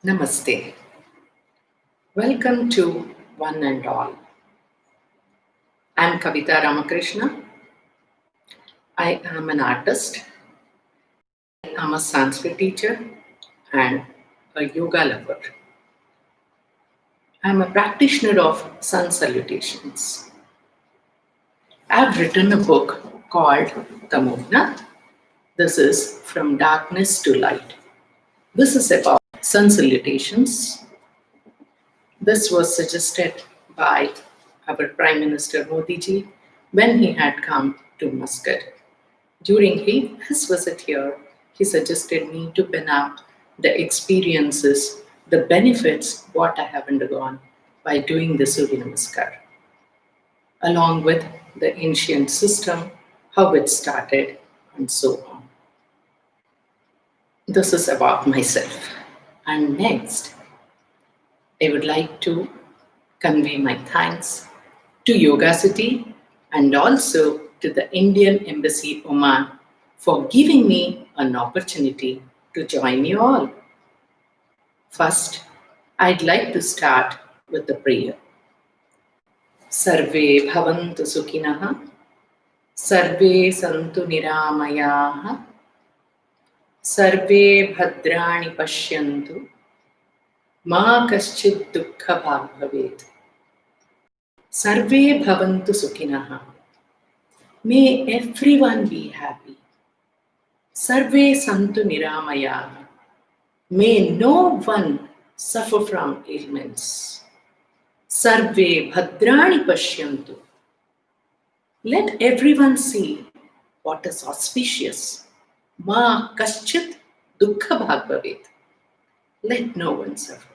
Namaste. Welcome to One and All. I'm Kavita Ramakrishna. I am an artist. I'm a Sanskrit teacher and a yoga lover. I'm a practitioner of sun salutations. I've written a book called Tamogna. This is From Darkness to Light. This is about sun salutations. This was suggested by our Prime Minister Modi ji when he had come to Muscat. During his visit here, he suggested me to pen up the experiences, the benefits, what I have undergone by doing the Surya Namaskar, along with the ancient system, how it started, and so on. This is about myself. And next, I would like to convey my thanks to Yoga City and also to the Indian Embassy Oman for giving me an opportunity to join you all. First, I'd like to start with the prayer. Sarve bhavantu sukhinaha, sarve santu niramayaha, sarve bhadrani pashyantu, ma kaschid dukkha bhag bhavet. Sarve bhavantu sukhinaha. May everyone be happy. Sarve santu niramayaha. May no one suffer from ailments. Sarve bhadrani pashyantu. Let everyone see what is auspicious. Ma kaschit dukkha bhag bhavet. Let no one suffer.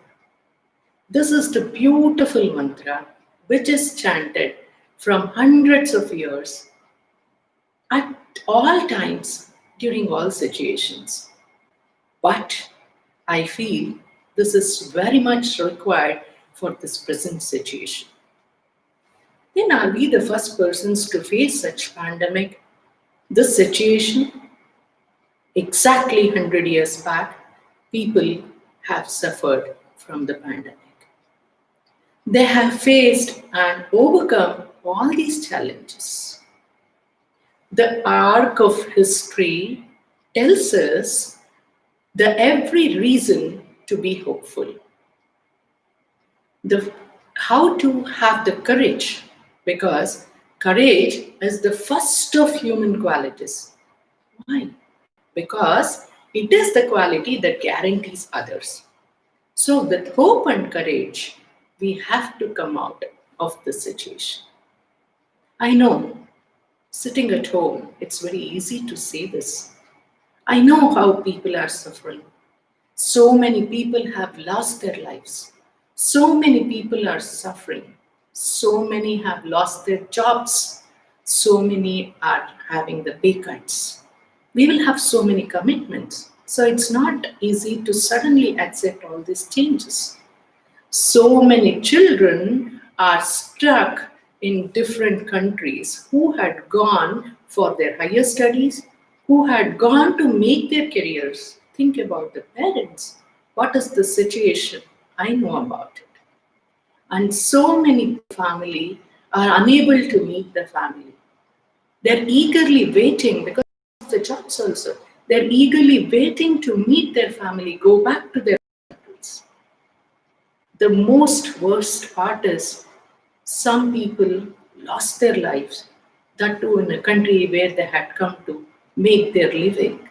This is the beautiful mantra which is chanted from hundreds of years at all times during all situations. But I feel this is very much required for this present situation. Then are we the first persons to face such pandemic? This situation, exactly 100 years back, people have suffered from the pandemic. They have faced and overcome all these challenges. The arc of history tells us the every reason to be hopeful. How to have the courage, because courage is the first of human qualities. Why? Because it is the quality that guarantees others. So with hope and courage, we have to come out of the situation. I know, sitting at home, it's very easy to say this. I know how people are suffering. So many people have lost their lives. So many people are suffering. So many have lost their jobs. So many are having the pay cuts. We will have so many commitments. So it's not easy to suddenly accept all these changes. So many children are stuck in different countries who had gone for their higher studies, who had gone to make their careers. Think about the parents. What is the situation? I know about it. And so many family are unable to meet the family. They're eagerly waiting because of the jobs also. They're eagerly waiting to meet their family, go back to their countries. The most worst part is some people lost their lives, that too in a country where they had come to make their living.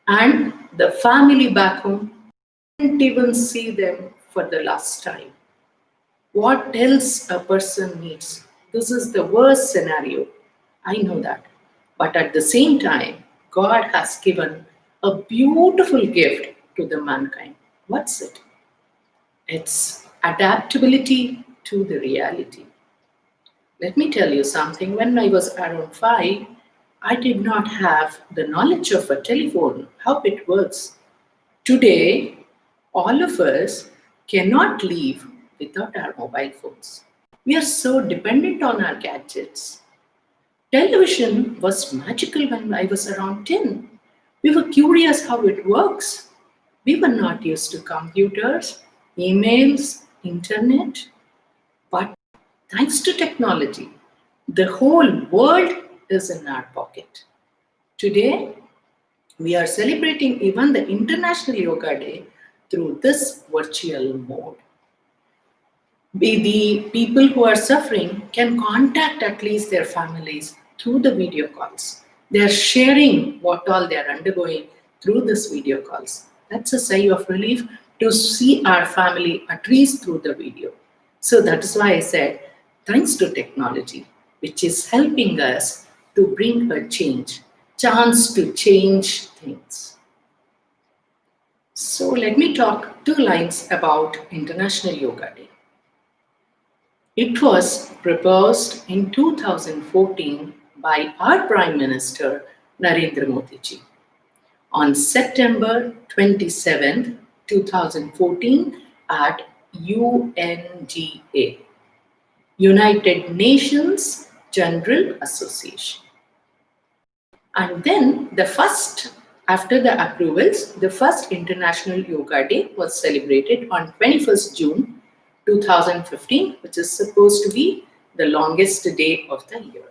And the family back home didn't even see them for the last time. What else a person needs? This is the worst scenario. I know that. But at the same time, God has given a beautiful gift to the mankind. What's it? It's adaptability to the reality. Let me tell you something. When I was around 5, I did not have the knowledge of a telephone, how it works. Today, all of us cannot live without our mobile phones. We are so dependent on our gadgets. Television was magical when I was around 10. We were curious how it works. We were not used to computers, emails, internet, but thanks to technology, the whole world is in our pocket. Today, we are celebrating even the International Yoga Day through this virtual mode. The people who are suffering can contact at least their families through the video calls. They are sharing what all they are undergoing through this video calls. That's a sigh of relief to see our family at least through the video. So that is why I said, thanks to technology, which is helping us to bring a chance to change things. So let me talk two lines about International Yoga Day. It was proposed in 2014 by our Prime Minister Narendra Modi ji. On September 27, 2014 at UNGA, United Nations General Association. And then after the approvals, the first International Yoga Day was celebrated on 21st June 2015, which is supposed to be the longest day of the year.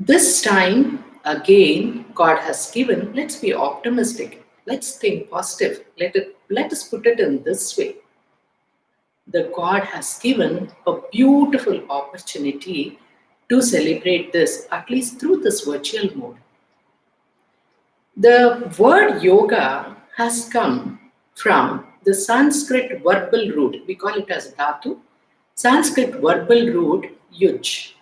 This time, again, God has given, let's be optimistic, let's think positive, let us put it in this way. The God has given a beautiful opportunity to celebrate this, at least through this virtual mode. The word yoga has come from the Sanskrit verbal root. We call it as dhatu. Sanskrit verbal root yuj.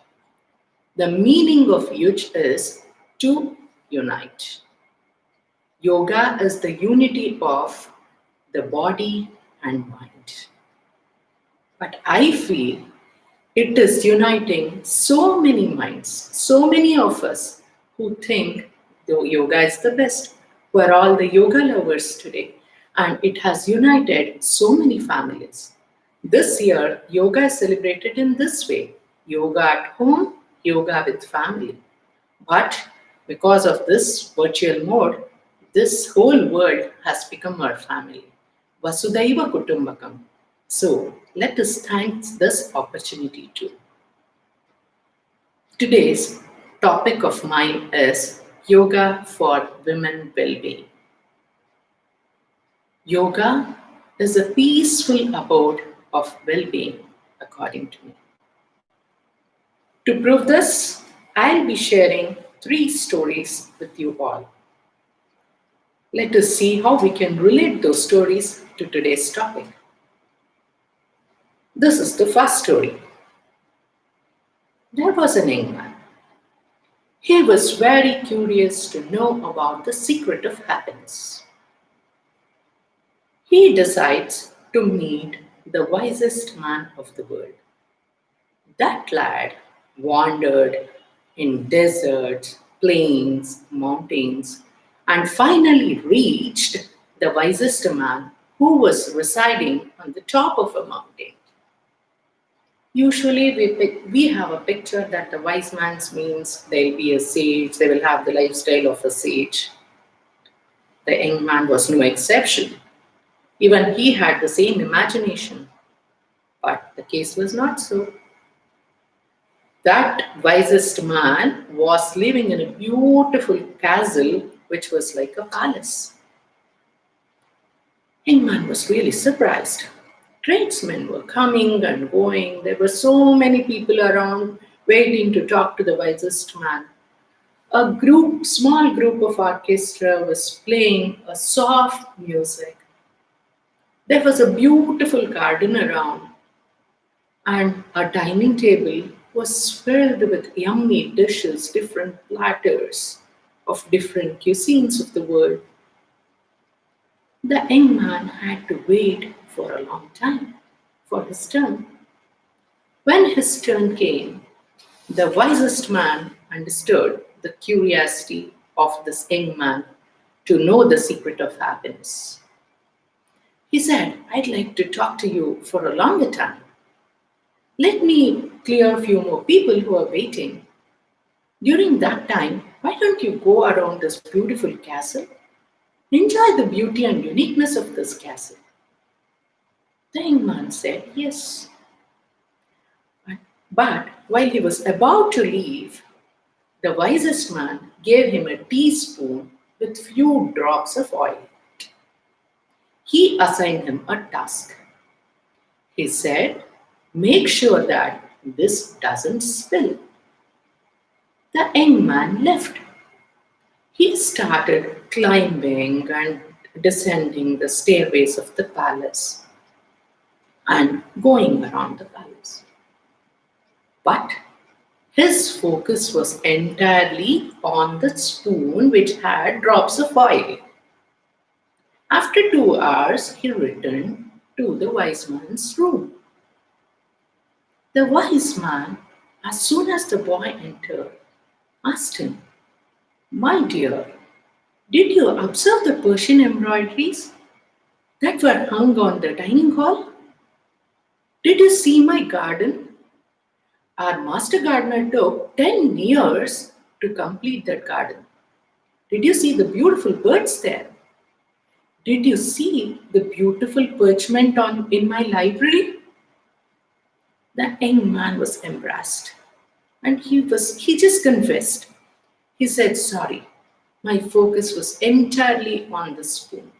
The meaning of yuj is to unite. Yoga is the unity of the body and mind. But I feel it is uniting so many minds, so many of us who think the yoga is the best. We're all the yoga lovers today, and it has united so many families. This year, yoga is celebrated in this way: yoga at home, yoga with family. But because of this virtual mode, this whole world has become our family. Vasudhaiva Kutumbakam. So let us thank this opportunity too. Today's topic of mine is yoga for women well-being. Yoga is a peaceful abode of well-being, according to me. To prove this, I'll be sharing 3 stories with you all. Let us see how we can relate those stories to today's topic. This is the first story. There was an young man. He was very curious to know about the secret of happiness. He decides to meet the wisest man of the world. That lad wandered in deserts, plains, mountains, and finally reached the wisest man who was residing on the top of a mountain. Usually we have a picture that the wise man means they'll be a sage, they will have the lifestyle of a sage. The young man was no exception. Even he had the same imagination. But the case was not so. That wisest man was living in a beautiful castle which was like a palace. Young man was really surprised. Tradesmen were coming and going. There were so many people around waiting to talk to the wisest man. A small group of orchestra was playing a soft music. There was a beautiful garden around, and a dining table was filled with yummy dishes, different platters of different cuisines of the world. The young man had to wait for a long time for his turn. When his turn came, the wisest man understood the curiosity of this young man to know the secret of happiness. He said, I'd like to talk to you for a longer time. Let me clear a few more people who are waiting. During that time, why don't you go around this beautiful castle? Enjoy the beauty and uniqueness of this castle. The young man said yes. But while he was about to leave, the wisest man gave him a teaspoon with few drops of oil. He assigned him a task. He said, make sure that this doesn't spill. The young man left. He started climbing and descending the stairways of the palace and going around the palace. But his focus was entirely on the spoon which had drops of oil. After 2 hours, he returned to the wise man's room. The wise man, as soon as the boy entered, asked him, my dear, did you observe the Persian embroideries that were hung on the dining hall? Did you see my garden? Our master gardener took 10 years to complete that garden. Did you see the beautiful birds there? Did you see the beautiful parchment in my library? The young man was embarrassed and he just confessed. He said, sorry, my focus was entirely on the spoon.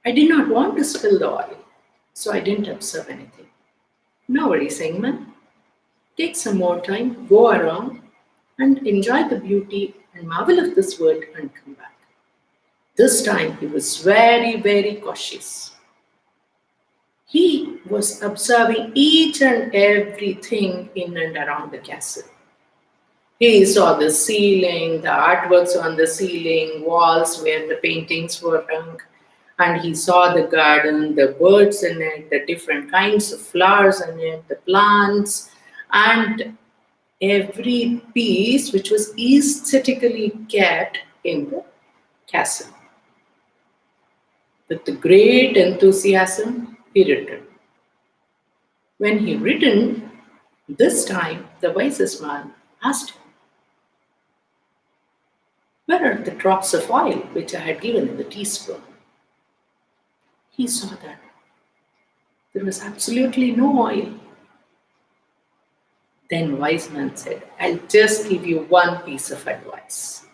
I did not want to spill the oil, so I didn't observe anything. No worries, young man. Take some more time, go around and enjoy the beauty and marvel of this world and come back. This time he was very, very cautious. He was observing each and everything in and around the castle. He saw the ceiling, the artworks on the ceiling, walls where the paintings were hung, and he saw the garden, the birds in it, the different kinds of flowers in it, the plants, and every piece which was aesthetically kept in the castle. With great enthusiasm, he returned. When he returned, this time the wisest man asked him, where are the drops of oil which I had given in the teaspoon? He saw that there was absolutely no oil. Then wise man said, I'll just give you one piece of advice.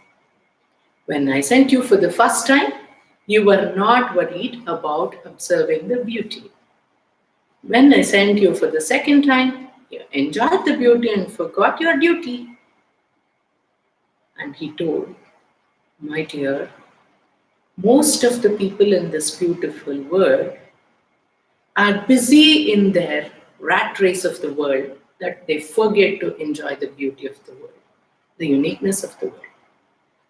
When I sent you for the first time, you were not worried about observing the beauty. When I sent you for the second time, you enjoyed the beauty and forgot your duty. And he told, my dear, most of the people in this beautiful world are busy in their rat race of the world that they forget to enjoy the beauty of the world, the uniqueness of the world.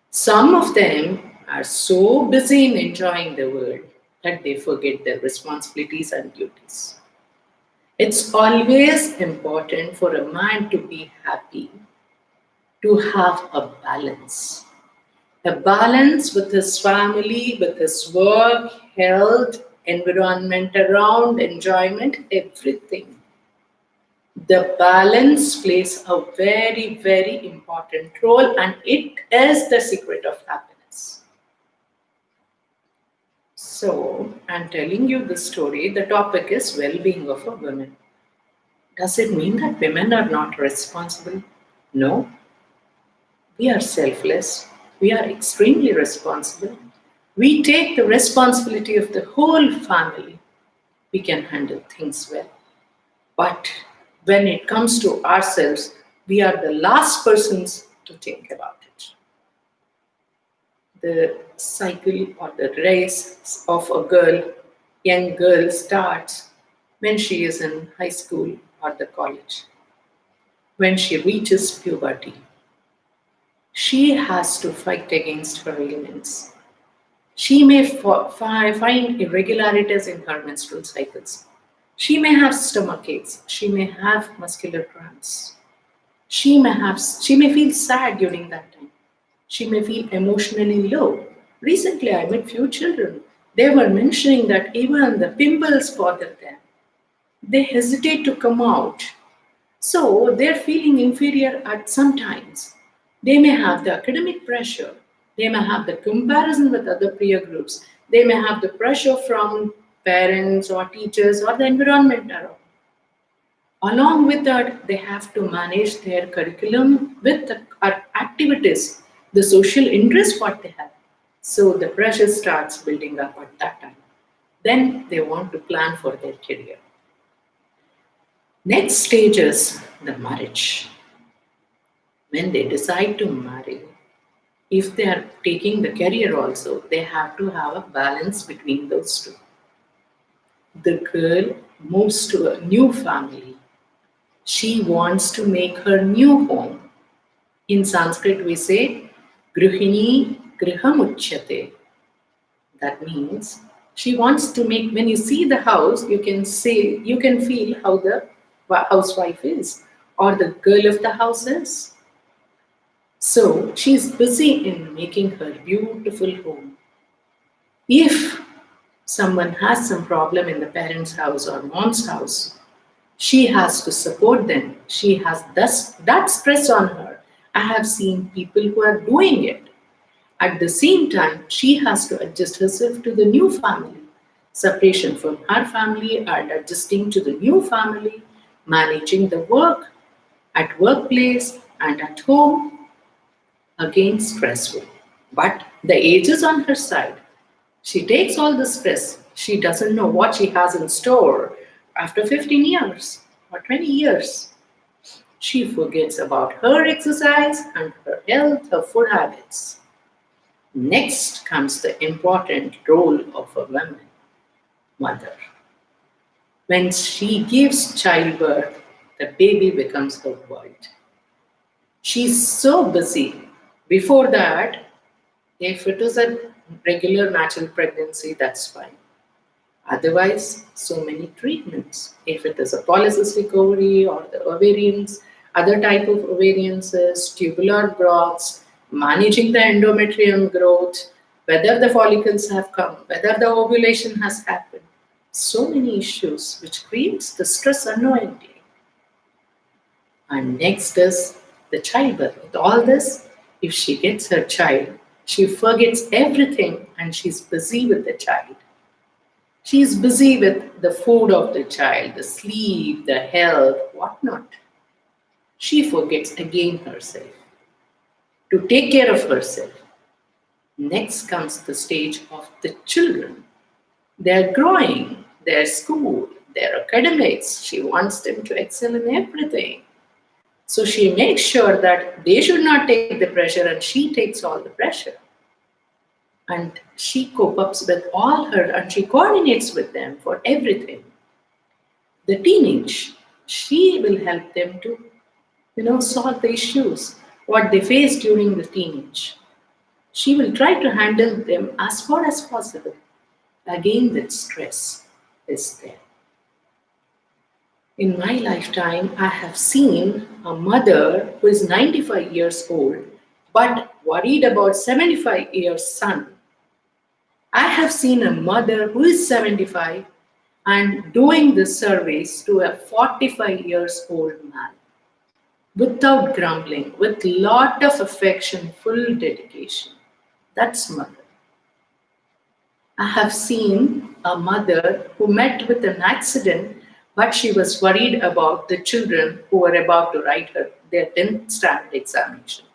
Some of them are so busy in enjoying the world that they forget their responsibilities and duties. It's always important for a man to be happy, to have a balance. A balance with his family, with his work, health, environment around, enjoyment, everything. The balance plays a very, very important role, and it is the secret of happiness. So, I'm telling you this story. The topic is well-being of a woman. Does it mean that women are not responsible? No. We are selfless. We are extremely responsible. We take the responsibility of the whole family. We can handle things well. But when it comes to ourselves, we are the last persons to think about it. The cycle or the race of a girl, young girl, starts when she is in high school or the college. When she reaches puberty, she has to fight against her ailments. She may find irregularities in her menstrual cycles. She may have stomach aches. She may have muscular cramps. She may feel sad during that time. She may feel emotionally low. Recently, I met few children. They were mentioning that even the pimples bother them. They hesitate to come out. So they're feeling inferior at some times. They may have the academic pressure. They may have the comparison with other peer groups. They may have the pressure from parents or teachers or the environment around. Along with that, they have to manage their curriculum with the activities, the social interest what they have. So the pressure starts building up at that time. Then they want to plan for their career. Next stage is the marriage. When they decide to marry, if they are taking the career also, they have to have a balance between those two. The girl moves to a new family. She wants to make her new home. In Sanskrit, we say, Grihini Grihamuchyate. That means she wants to make, when you see the house, you can feel how the housewife is or the girl of the house is. So she's busy in making her beautiful home. If someone has some problem in the parents' house or mom's house, she has to support them. She has that stress on her. I have seen people who are doing it. At the same time, she has to adjust herself to the new family. Separation from her family and adjusting to the new family, managing the work at workplace and at home, again stressful. But the age is on her side. She takes all the stress. She doesn't know what she has in store after 15 years or 20 years. She forgets about her exercise and her health, her food habits. Next comes the important role of a woman, mother. When she gives childbirth, the baby becomes her world. She's so busy. Before that, if it is a regular natural pregnancy, that's fine. Otherwise, so many treatments. If it is a polycystic ovary or the ovarians, other type of ovarians, tubular growths, managing the endometrium growth, whether the follicles have come, whether the ovulation has happened. So many issues which creates the stress unknowingly. And next is the childbirth. With all this, if she gets her child, she forgets everything and she's busy with the child. She is busy with the food of the child, the sleep, the health, whatnot. She forgets again herself to take care of herself. Next comes the stage of the children. They're growing, their school, their academics. She wants them to excel in everything. So she makes sure that they should not take the pressure and she takes all the pressure. And she cope-ups with all her and she coordinates with them for everything. The teenage, she will help them to, solve the issues, what they face during the teenage. She will try to handle them as far as possible. Again, that stress is there. In my lifetime, I have seen a mother who is 95 years old but worried about 75 years son. I have seen a mother who is 75 and doing the service to a 45 years old man without grumbling, with lot of affection, full dedication. That's mother. I have seen a mother who met with an accident, but she was worried about the children who were about to write their 10th standard examination.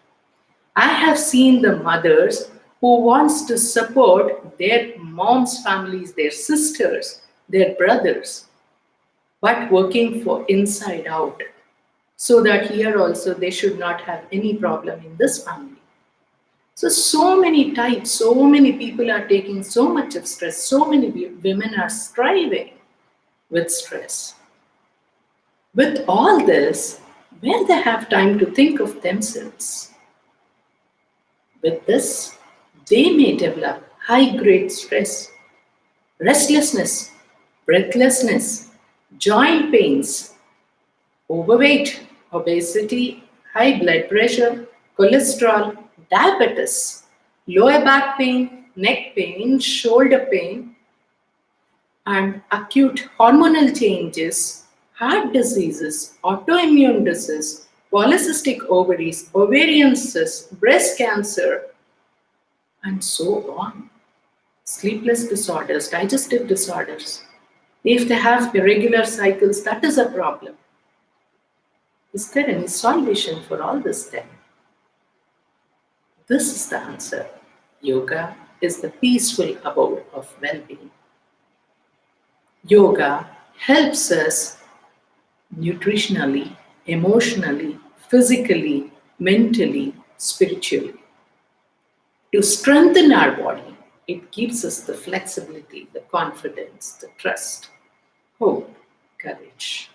I have seen the mothers who wants to support their mom's families, their sisters, their brothers, but working for inside out, so that here also they should not have any problem in this family. So many types, so many people are taking so much of stress, so many women are striving with stress. With all this, where they have time to think of themselves? With this, they may develop high-grade stress, restlessness, breathlessness, joint pains, overweight, obesity, high blood pressure, cholesterol, diabetes, lower back pain, neck pain, shoulder pain, and acute hormonal changes, heart diseases, autoimmune disease, polycystic ovaries, ovarian cysts, breast cancer, and so on. Sleepless disorders, digestive disorders. If they have irregular cycles, that is a problem. Is there any solution for all this then? This is the answer. Yoga is the peaceful abode of well-being. Yoga helps us nutritionally, emotionally, physically, mentally, spiritually. To strengthen our body, it gives us the flexibility, the confidence, the trust, hope, courage.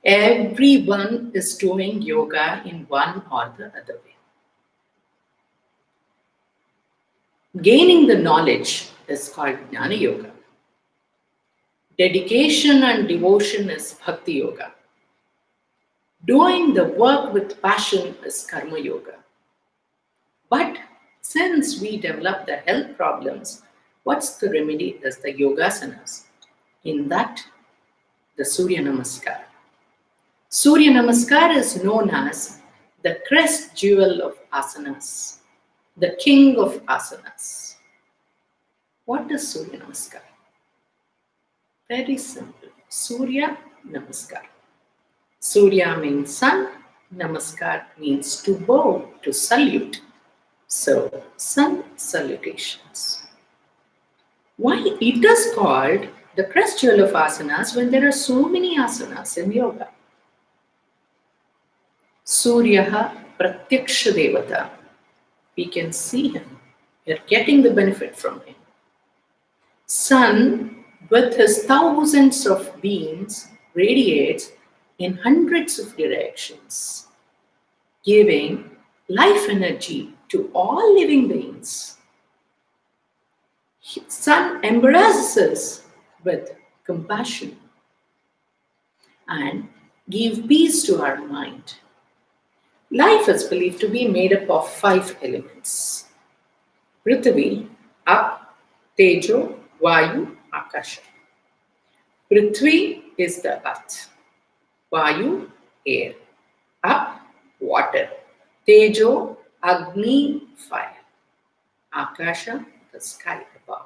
Everyone is doing yoga in one or the other way. Gaining the knowledge is called Jnana Yoga. Dedication and devotion is Bhakti Yoga. Doing the work with passion is Karma Yoga. But since we develop the health problems, what's the remedy is the Yogasanas. In that, the Surya Namaskar. Surya Namaskar is known as the crest jewel of asanas, the king of asanas. What is Surya Namaskar? Very simple. Surya Namaskar. Surya means sun, Namaskar means to bow, to salute. So, sun salutations. Why it is called the crest jewel of asanas when there are so many asanas in yoga? Suryaha Pratyaksha Devata. We can see him. We are getting the benefit from him. Sun, with his thousands of beams, radiates in hundreds of directions, giving life energy to all living beings. Sun embraces us with compassion and give peace to our mind. Life is believed to be made up of 5 elements. Prithvi, up, Tejo, Vayu, Akasha. Prithvi is the earth. Vayu, air. Up, water. Tejo, Agni, fire. Akasha, the sky above.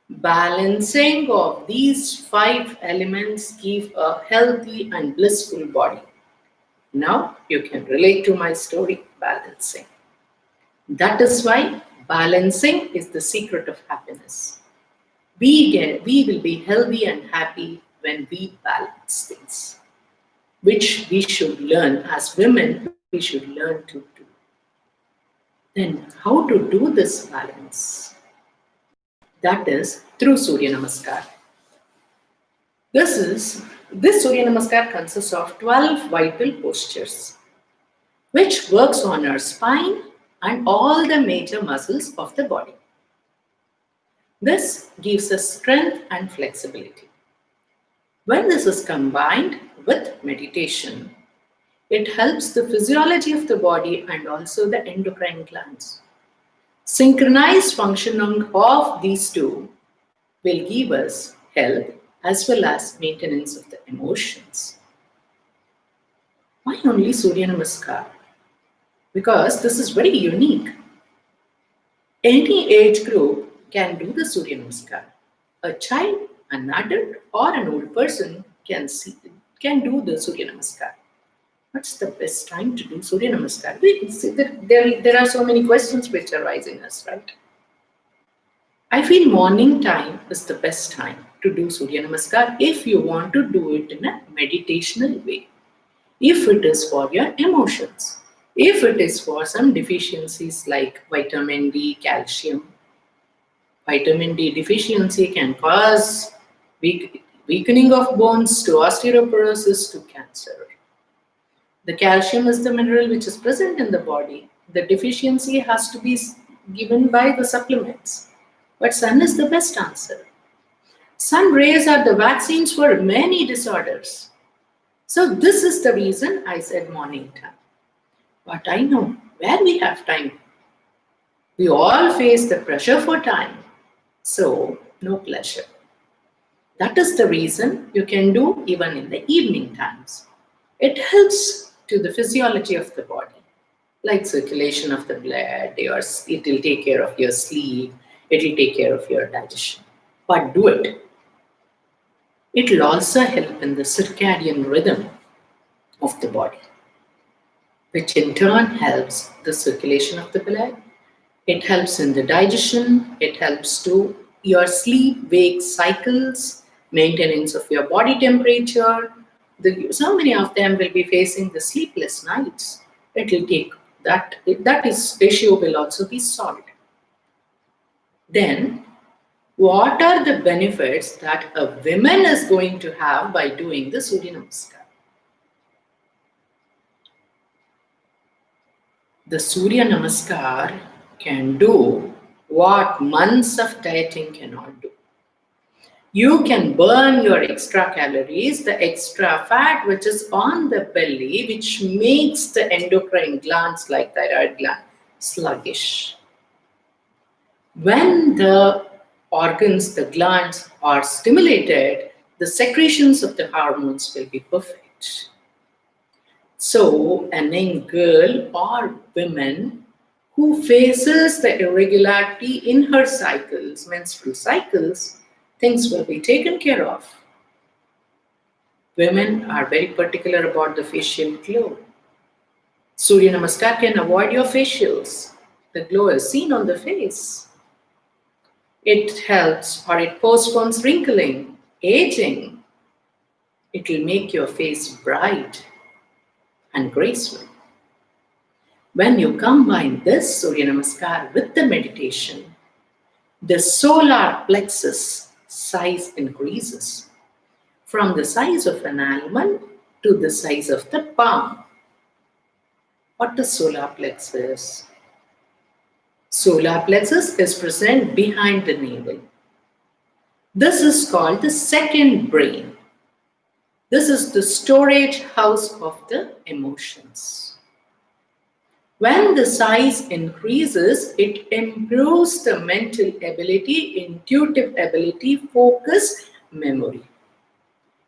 Balancing of these 5 elements give a healthy and blissful body. Now you can relate to my story, balancing. That is why balancing is the secret of happiness. We will be healthy and happy when we balance things, which we should learn as women, we should learn to do. Then how to do this balance? That is through Surya Namaskar. This Surya Namaskar consists of 12 vital postures, which works on our spine and all the major muscles of the body. This gives us strength and flexibility. When this is combined with meditation, it helps the physiology of the body and also the endocrine glands. Synchronized functioning of these two will give us health as well as maintenance of the emotions. Why only Surya Namaskar? Because this is very unique. Any age group can do the Surya Namaskar. A child, an adult, or an old person can do the Surya Namaskar. What's the best time to do Surya Namaskar? We see that there are so many questions which are rising us, right? I feel morning time is the best time to do Surya Namaskar if you want to do it in a meditational way. If it is for your emotions, if it is for some deficiencies like vitamin D, calcium, vitamin D deficiency can cause weakening of bones to osteoporosis to cancer. The calcium is the mineral which is present in the body. The deficiency has to be given by the supplements. But sun is the best answer. Sun rays are the vaccines for many disorders. So this is the reason I said morning time. But I know where we have time. We all face the pressure for time. So no pleasure. That is the reason you can do even in the evening times. It helps to the physiology of the body. like circulation of the blood, it will take care of your sleep, it will take care of your digestion. But do it. It will also help in the circadian rhythm of the body, which in turn helps the circulation of the blood. It helps in the digestion, it helps to your sleep wake cycles, maintenance of your body temperature. So many of them will be facing the sleepless nights. It will take that is ratio will also be solved. Then, what are the benefits that a woman is going to have by doing the Surya Namaskar? The Surya Namaskar can do what months of dieting cannot do. You can burn your extra calories, the extra fat which is on the belly, which makes the endocrine glands like thyroid gland sluggish. When the organs, the glands are stimulated, the secretions of the hormones will be perfect. So, a young girl or woman who faces the irregularity in her cycles, menstrual cycles, things will be taken care of. Women are very particular about the facial glow. Surya Namaskar can avoid your facials. The glow is seen on the face. It helps or it postpones wrinkling, aging. It will make your face bright and graceful. When you combine this Surya Namaskar with the meditation, the solar plexus size increases from the size of an almond to the size of the palm. What is solar plexus? Solar plexus is present behind the navel. This is called the second brain. This is the storage house of the emotions. When the size increases, it improves the mental ability, intuitive ability, focus, memory.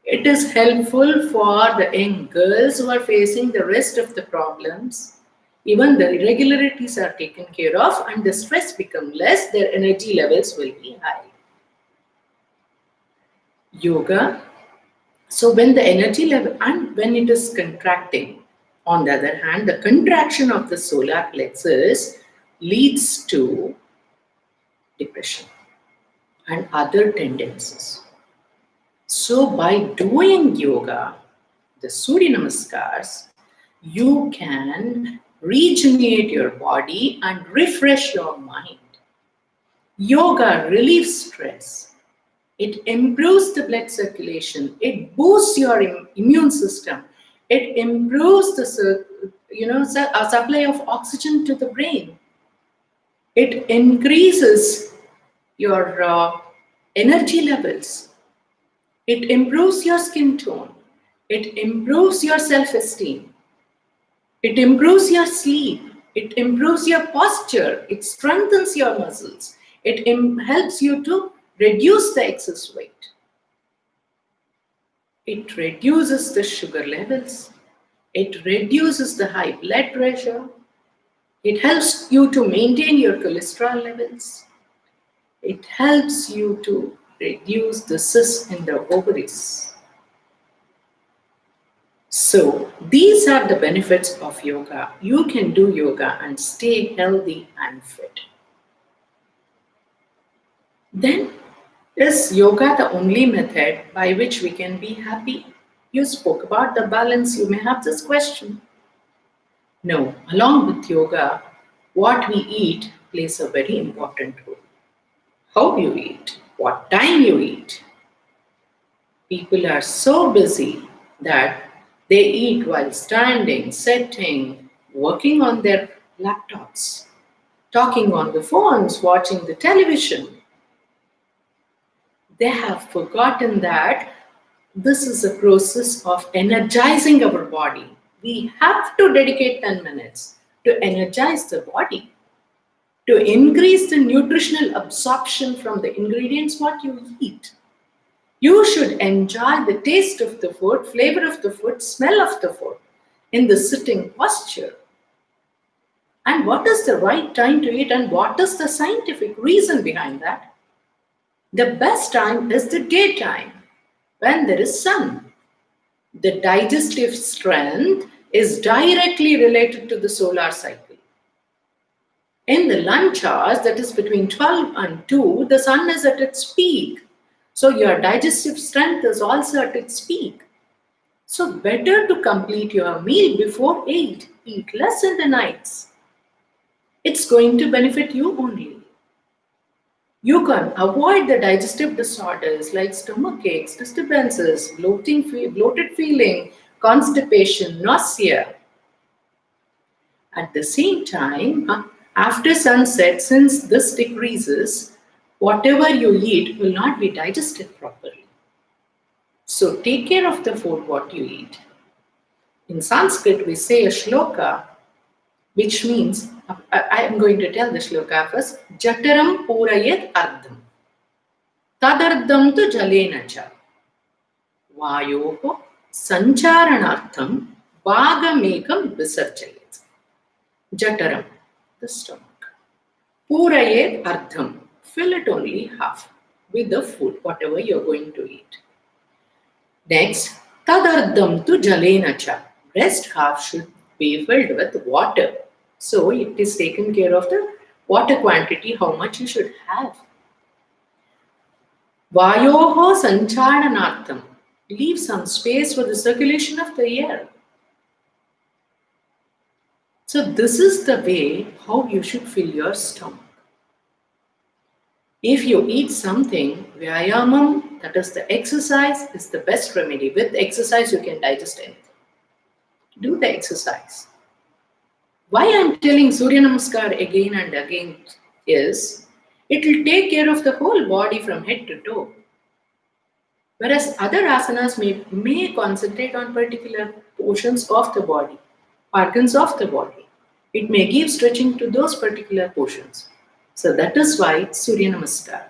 It is helpful for the young girls who are facing the rest of the problems. Even the irregularities are taken care of and the stress becomes less, their energy levels will be high. Yoga. So when the energy level and when it is contracting, on the other hand, the contraction of the solar plexus leads to depression and other tendencies. So by doing yoga, the Surya Namaskars, you can rejuvenate your body and refresh your mind. Yoga relieves stress. It improves the blood circulation. It boosts your immune system. It improves the supply of oxygen to the brain. It increases your energy levels. It improves your skin tone. It improves your self-esteem. It improves your sleep. It improves your posture. It strengthens your muscles. It helps you to reduce the excess weight. It reduces the sugar levels. It reduces the high blood pressure. It helps you to maintain your cholesterol levels. It helps you to reduce the cysts in the ovaries. So, these are the benefits of yoga. You can do yoga and stay healthy and fit. Then, is yoga the only method by which we can be happy? You spoke about the balance. You may have this question. No, along with yoga, what we eat plays a very important role. How you eat, what time you eat. People are so busy that they eat while standing, sitting, working on their laptops, talking on the phones, watching the television. They have forgotten that this is a process of energizing our body. We have to dedicate 10 minutes to energize the body, to increase the nutritional absorption from the ingredients what you eat. You should enjoy the taste of the food, flavor of the food, smell of the food in the sitting posture. And what is the right time to eat, and what is the scientific reason behind that? The best time is the daytime when there is sun. The digestive strength is directly related to the solar cycle. In the lunch hours, that is between 12 and 2, the sun is at its peak. So your digestive strength is also at its peak. So better to complete your meal before 8. Eat less in the nights. It's going to benefit you only. You can avoid the digestive disorders like stomach aches, disturbances, bloated feeling, constipation, nausea. At the same time, after sunset, since this decreases, whatever you eat will not be digested properly. So take care of the food what you eat. In Sanskrit, we say a shloka, which means, I am going to tell the shloka first, Jataram Purayet Ardham, Tadardham tu Jalena cha, Vayoho Sancharanartham, Bhagamekam Visarjayet. Jataram, the stomach. Purayet Ardham, fill it only half with the food, whatever you're going to eat. Next, Tadardham tu Jalena cha, rest half should be filled with water. So it is taken care of the water quantity, how much you should have. Vayoho Sancharanaartham, leave some space for the circulation of the air. So this is the way how you should fill your stomach. If you eat something, Vyayamam, that is the exercise, is the best remedy. With exercise, you can digest anything. Do the exercise. Why I am telling Surya Namaskar again and again is, it will take care of the whole body from head to toe. Whereas other asanas may concentrate on particular portions of the body, organs of the body. It may give stretching to those particular portions. So that is why Surya Namaskar.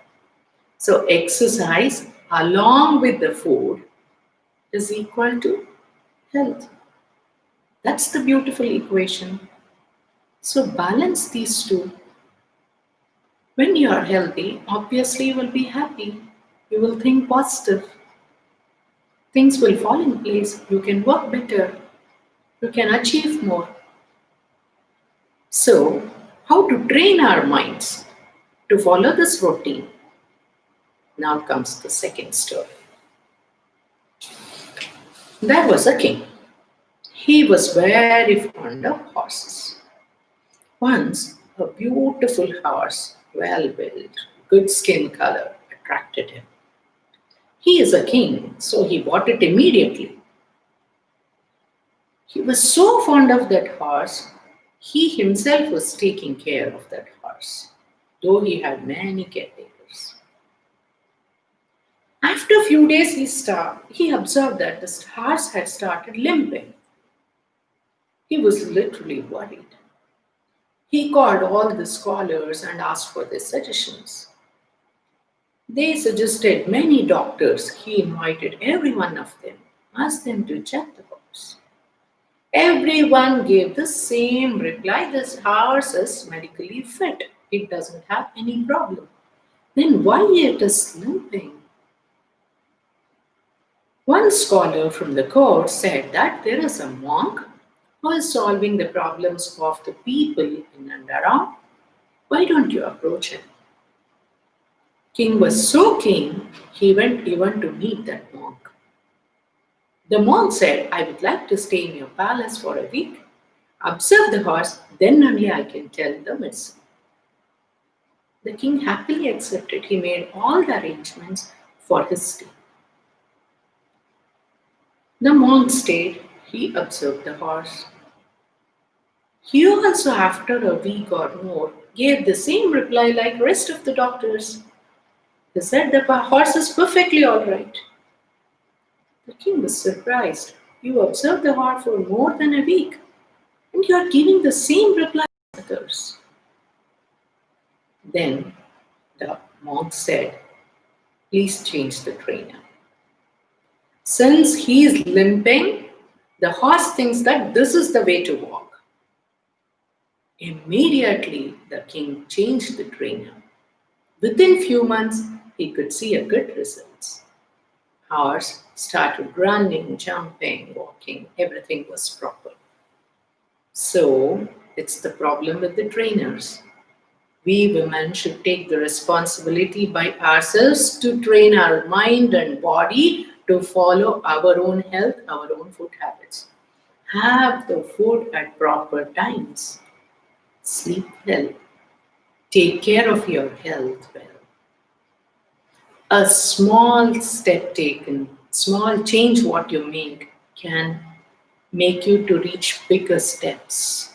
So exercise along with the food is equal to health. That's the beautiful equation. So balance these two. When you are healthy, obviously you will be happy. You will think positive. Things will fall in place. You can work better. You can achieve more. So, how to train our minds to follow this routine? Now comes the second story. There was a king. He was very fond of horses. Once, a beautiful horse, well built, good skin color, attracted him. He is a king, so he bought it immediately. He was so fond of that horse, he himself was taking care of that horse, though he had many caretakers. After a few days, he observed that the horse had started limping. He was literally worried. He called all the scholars and asked for their suggestions. They suggested many doctors. He invited every one of them, asked them to check the horse. Everyone gave the same reply: this horse is medically fit. It doesn't have any problem. Then why it is limping? One scholar from the court said that there is a monk who is solving the problems of the people in and around. Why don't you approach him? King was so keen, he went even to meet that monk. The monk said, I would like to stay in your palace for a week. Observe the horse, then only I can tell the medicine. The king happily accepted. He made all the arrangements for his stay. The monk stayed. He observed the horse. He also, after a week or more, gave the same reply like rest of the doctors. He said the horse is perfectly all right. The king was surprised. You observed the horse for more than a week, and you are giving the same reply as others. Then the monk said, please change the trainer. Since he is limping, the horse thinks that this is the way to walk. Immediately, the king changed the trainer. Within few months, he could see a good results. Horse started running, jumping, walking, everything was proper. So, it's the problem with the trainers. We women should take the responsibility by ourselves to train our mind and body to follow our own health, our own food habits. Have the food at proper times. Sleep well. Take care of your health well. A small step taken, small change what you make can make you to reach bigger steps.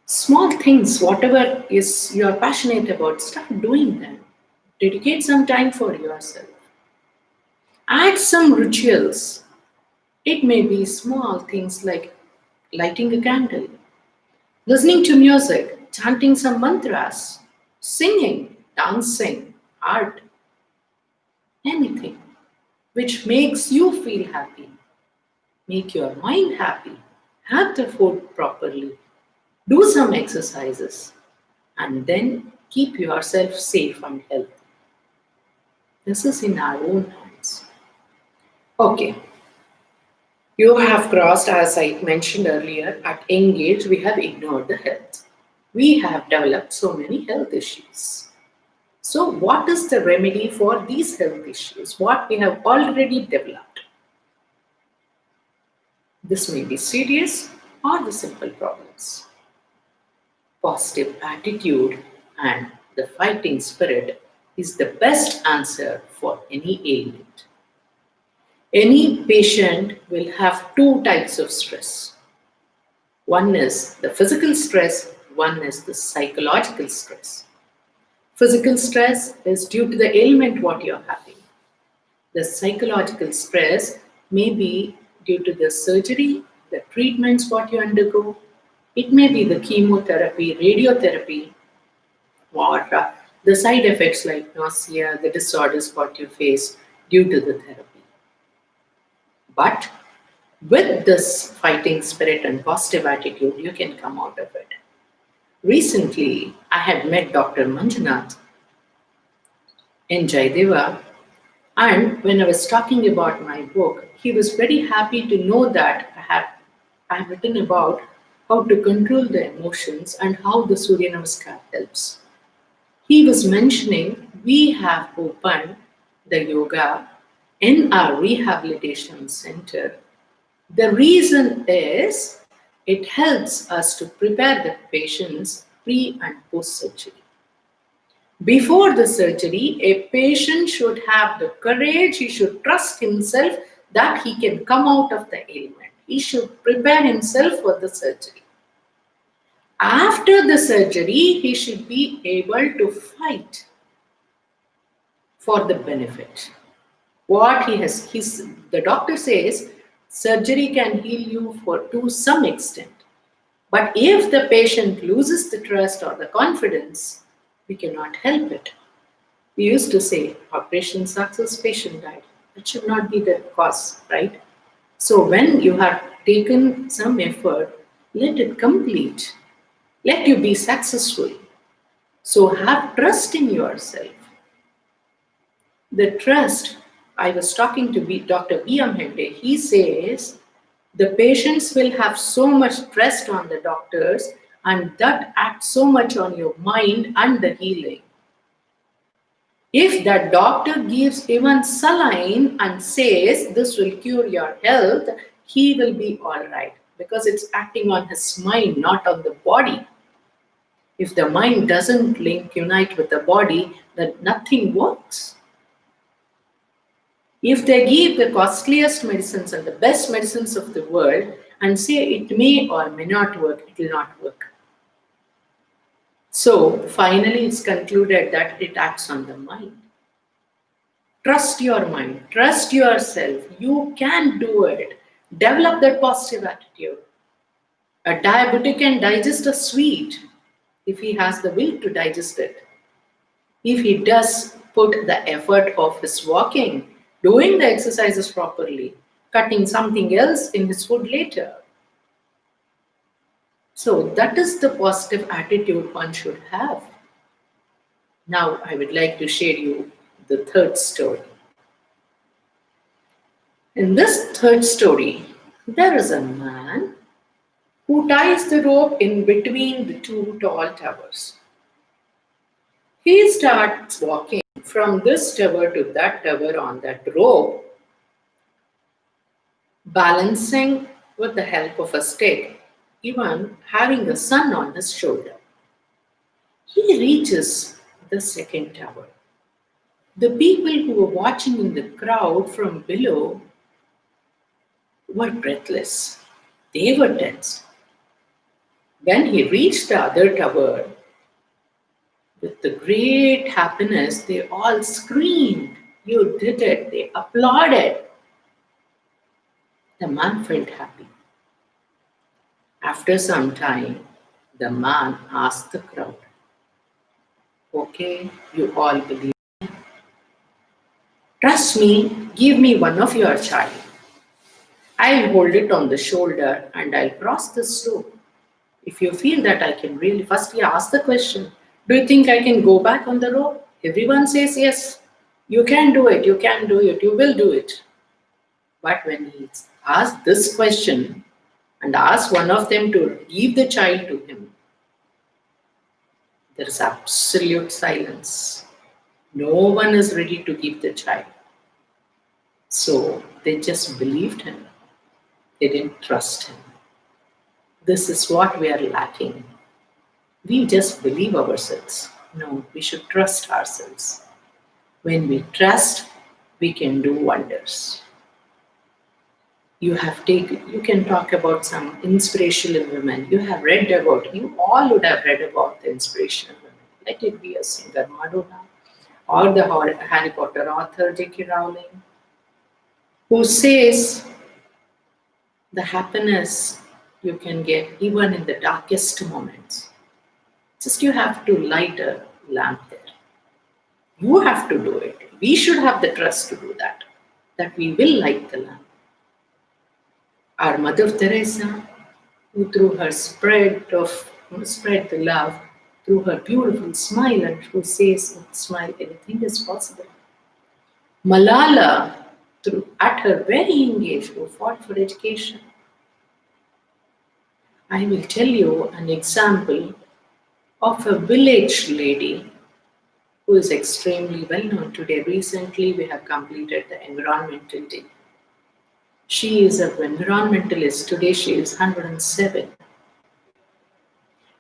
Small things, whatever is you're passionate about, start doing them. Dedicate some time for yourself. Add some rituals. It may be small things like lighting a candle, listening to music, chanting some mantras, singing, dancing, art, anything which makes you feel happy. Make your mind happy. Have the food properly. Do some exercises. And then keep yourself safe and healthy. This is in our own hands. Okay, you have crossed, as I mentioned earlier, at young age we have ignored the health. We have developed so many health issues. So, what is the remedy for these health issues? What we have already developed? This may be serious or the simple problems. Positive attitude and the fighting spirit is the best answer for any ailment. Any patient will have two types of stress. One is the physical stress, one is the psychological stress. Physical stress is due to the ailment what you're having. The psychological stress may be due to the surgery, the treatments what you undergo. It may be the chemotherapy, radiotherapy, or the side effects like nausea, the disorders what you face due to the therapy. But with this fighting spirit and positive attitude, you can come out of it. Recently, I had met Dr. Manjunath in Jaideva, and when I was talking about my book, he was very happy to know that I have written about how to control the emotions and how the Surya Namaskar helps. He was mentioning we have opened the yoga in our rehabilitation center. The reason is it helps us to prepare the patients pre and post surgery. Before the surgery, a patient should have the courage, he should trust himself that he can come out of the ailment. He should prepare himself for the surgery. After the surgery, he should be able to fight for the benefit. What the doctor says, surgery can heal you to some extent. But if the patient loses the trust or the confidence, we cannot help it. We used to say, operation success, patient died. That should not be the cause, right? So when you have taken some effort, let it complete. Let you be successful. So have trust in yourself. The trust, I was talking to Dr. B.M. Hende, he says the patients will have so much trust on the doctors and that acts so much on your mind and the healing. If that doctor gives even saline and says this will cure your health, he will be all right because it's acting on his mind, not on the body. If the mind doesn't unite with the body, then nothing works. If they give the costliest medicines and the best medicines of the world and say it may or may not work, it will not work. So finally it's concluded that it acts on the mind. Trust your mind, trust yourself. You can do it. Develop that positive attitude. A diabetic can digest a sweet if he has the will to digest it. If he does put the effort of his walking, doing the exercises properly, cutting something else in his food later. So that is the positive attitude one should have. Now I would like to share you the third story. In this third story, there is a man who ties the rope in between the two tall towers. He starts walking from this tower to that tower on that rope, balancing with the help of a stick, even having the sun on his shoulder. He reaches the second tower. The people who were watching in the crowd from below were breathless. They were tense. When he reached the other tower, with the great happiness, they all screamed, "You did it!" They applauded. The man felt happy. After some time, the man asked the crowd, "Okay, you all believe. Trust me, give me one of your child. I'll hold it on the shoulder and I'll cross the slope. If you feel that I can really, firstly ask the question, do you think I can go back on the rope?" Everyone says yes. You can do it, you can do it, you will do it. But when he asked this question and asked one of them to give the child to him, there is absolute silence. No one is ready to give the child. So they just believed him. They didn't trust him. This is what we are lacking. We just believe ourselves. No, we should trust ourselves. When we trust, we can do wonders. You can talk about some inspirational women. You all would have read about the inspirational women. Let it be a singer, Madonna, or the Harry Potter author, J.K. Rowling, who says the happiness you can get even in the darkest moments. Just you have to light a lamp there. You have to do it. We should have the trust to do that we will light the lamp. Our Mother Teresa, who through her spread the love through her beautiful smile, and who says with smile anything is possible. Malala, at her very young age, who fought for education. I will tell you an example of a village lady who is extremely well known today. Recently, we have completed the Environmental Day. She is an environmentalist. Today, she is 107.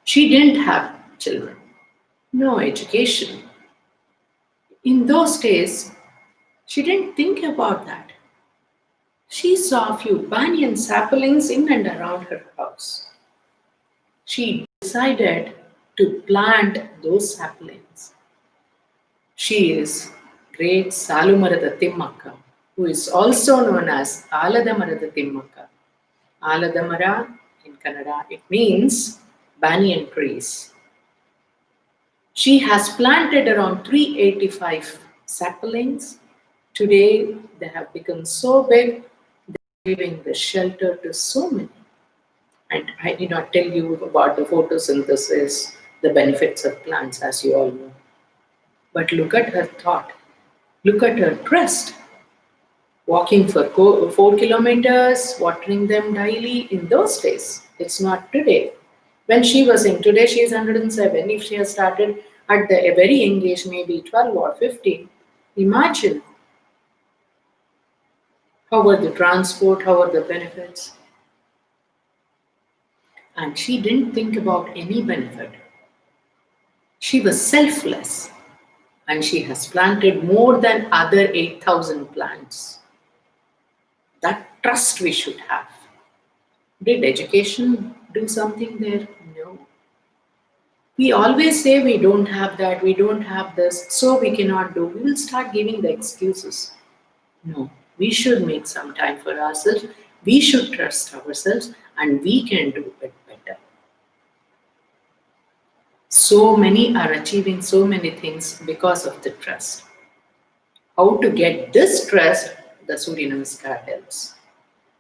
She didn't have children, no education. In those days, she didn't think about that. She saw a few banyan saplings in and around her house. She decided to plant those saplings. She is great Salumarada Timmaka, who is also known as Aladamarada Timmaka. Aladamara in Kannada, it means banyan trees. She has planted around 385 saplings. Today, they have become so big, they're giving the shelter to so many. And I need not tell you about the photosynthesis, the benefits of plants, as you all know. But look at her thought. Look at her trust. Walking for 4 kilometers, watering them daily in those days. It's not today. When she was in, today she is 107. If she has started at a very young age, maybe 12 or 15, imagine how were the transport, how were the benefits. And she didn't think about any benefit. She was selfless and she has planted more than other 8,000 plants. That trust we should have. Did education do something there? No. We always say we don't have that, we don't have this, so we cannot do. We will start giving the excuses. No, we should make some time for ourselves. We should trust ourselves and we can do it better. So many are achieving so many things because of the trust. How to get this trust? The Surya Namaskar helps.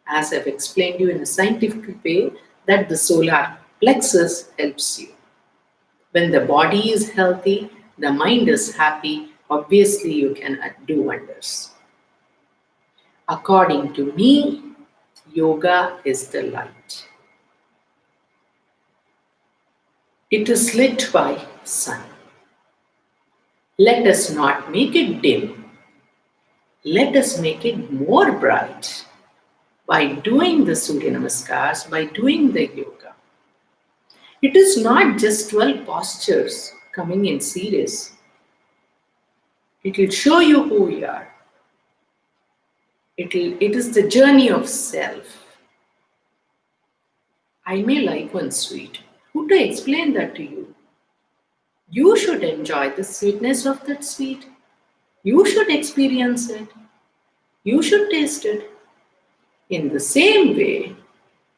As I've explained you in a scientific way, that the solar Plexus helps you. When the body is healthy, the mind is happy, obviously you can do wonders. According to me, yoga is the light. It is lit by sun. Let us not make it dim. Let us make it more bright by doing the Surya Namaskars, by doing the yoga. It is not just 12 postures coming in series. It will show you who you are. It is the journey of self. I may like one sweet. Who to explain that to you? You should enjoy the sweetness of that sweet. You should experience it. You should taste it. In the same way,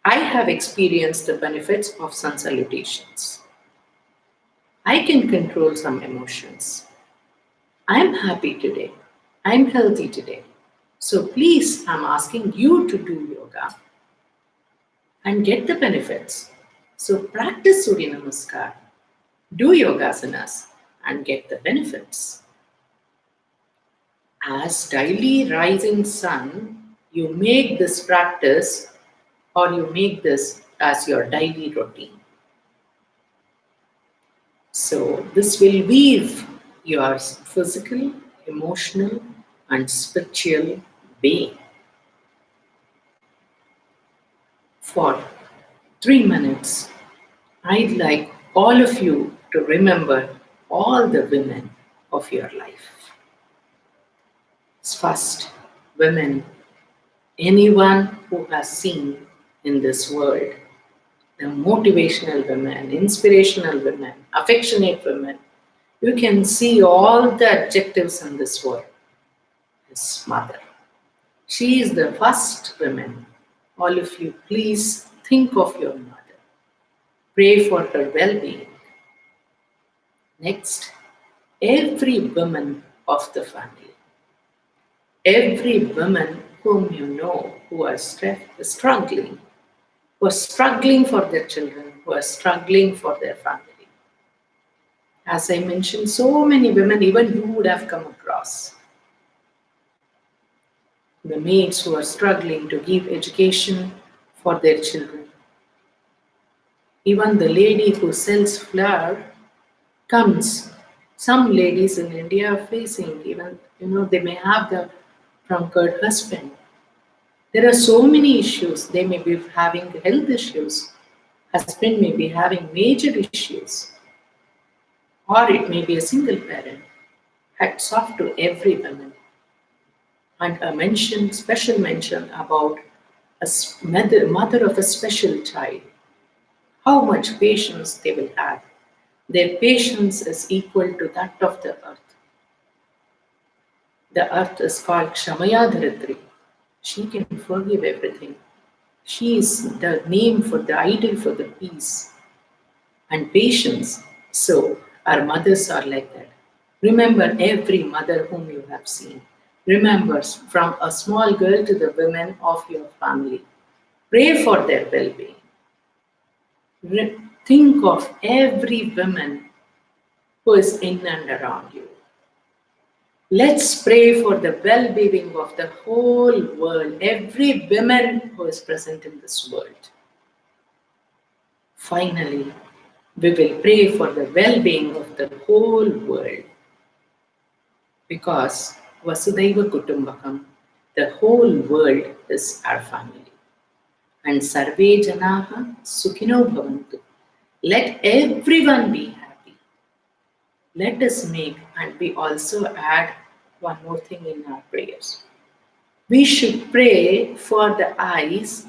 I have experienced the benefits of sun salutations. I can control some emotions. I am happy today. I am healthy today. So please, I'm asking you to do yoga and get the benefits. So practice Surya Namaskar, do yogasanas and get the benefits. As daily rising sun, you make this practice or you make this as your daily routine. So this will weave your physical, emotional, and spiritual being. For 3 minutes, I'd like all of you to remember all the women of your life. First, women, anyone who has seen in this world, the motivational women, inspirational women, affectionate women, you can see all the adjectives in this word. His mother. She is the first woman. All of you, please think of your mother. Pray for her well-being. Next, every woman of the family. Every woman whom you know who are struggling, who are struggling for their children, who are struggling for their family. As I mentioned, so many women, even you would have come across. The maids who are struggling to give education for their children. Even the lady who sells flour comes. Some ladies in India are facing, even, they may have the drunkard husband. There are so many issues. They may be having health issues. Husband may be having major issues. Or it may be a single parent. Hats off to every woman. And a mention, special mention about a mother of a special child. How much patience they will have. Their patience is equal to that of the earth. The earth is called Kshamaya Dharitri. She can forgive everything. She is the name for the idol for the peace and patience. So our mothers are like that. Remember every mother whom you have seen. Remember from a small girl to the women of your family. Pray for their well-being. Think of every woman who is in and around you. Let's pray for the well-being of the whole world, every woman who is present in this world. Finally, we will pray for the well-being of the whole world because Vasudhaiva Kutumbakam, the whole world is our family. And Sarve Janaha Sukhino Bhavantu. Let everyone be happy. Let us make, and we also add one more thing in our prayers. We should pray for the eyes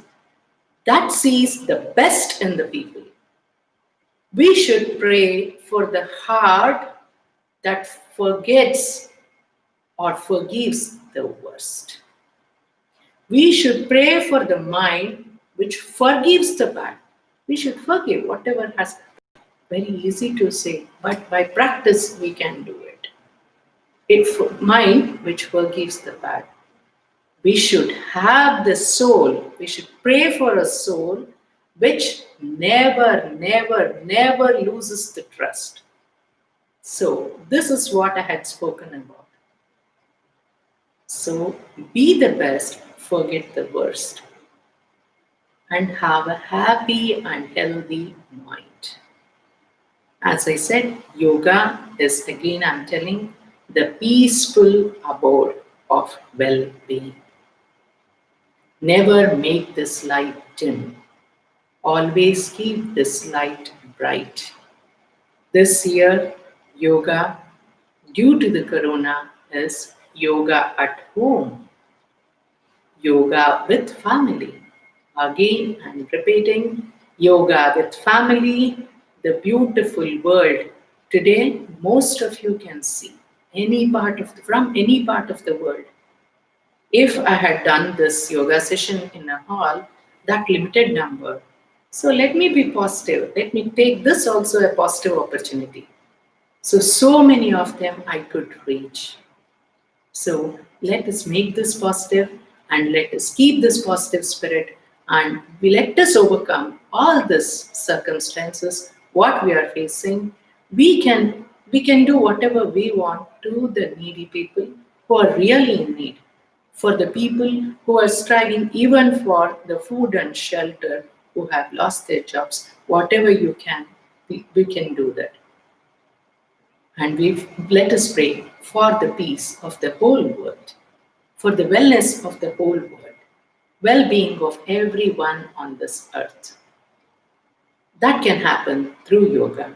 that sees the best in the people. We should pray for the heart that forgets or forgives the worst. We should pray for the mind which forgives the bad. We should forgive whatever has happened. Very easy to say, but by practice we can do it. Mind which forgives the bad. We should have the soul. We should pray for a soul which never loses the trust. So, this is what I had spoken about. So, be the best, forget the worst, and have a happy and healthy mind. As I said, yoga is again, I'm telling, the peaceful abode of well being. Never make this light dim. Always keep this light bright. This year, yoga, due to the corona, is yoga at home, yoga with family. Again, I'm repeating, yoga with family, the beautiful world. Today, most of you can see from any part of the world. If I had done this yoga session in a hall, that limited number. So let me be positive. Let me take this also a positive opportunity. So many of them I could reach. So let us make this positive and let us keep this positive spirit and let us overcome all these circumstances, what we are facing. We can do whatever we want to the needy people who are really in need, for the people who are striving even for the food and shelter, who have lost their jobs, whatever you can, we can do that. And we let us pray for the peace of the whole world, for the wellness of the whole world, well-being of everyone on this earth. That can happen through yoga.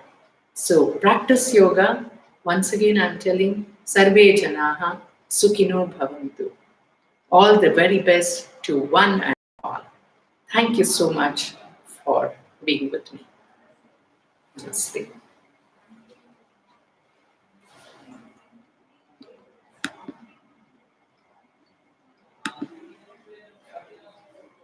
So practice yoga. Once again, I'm telling Sarve Janaha Sukhino Bhavantu. All the very best to one and all. Thank you so much for being with me. Namaste.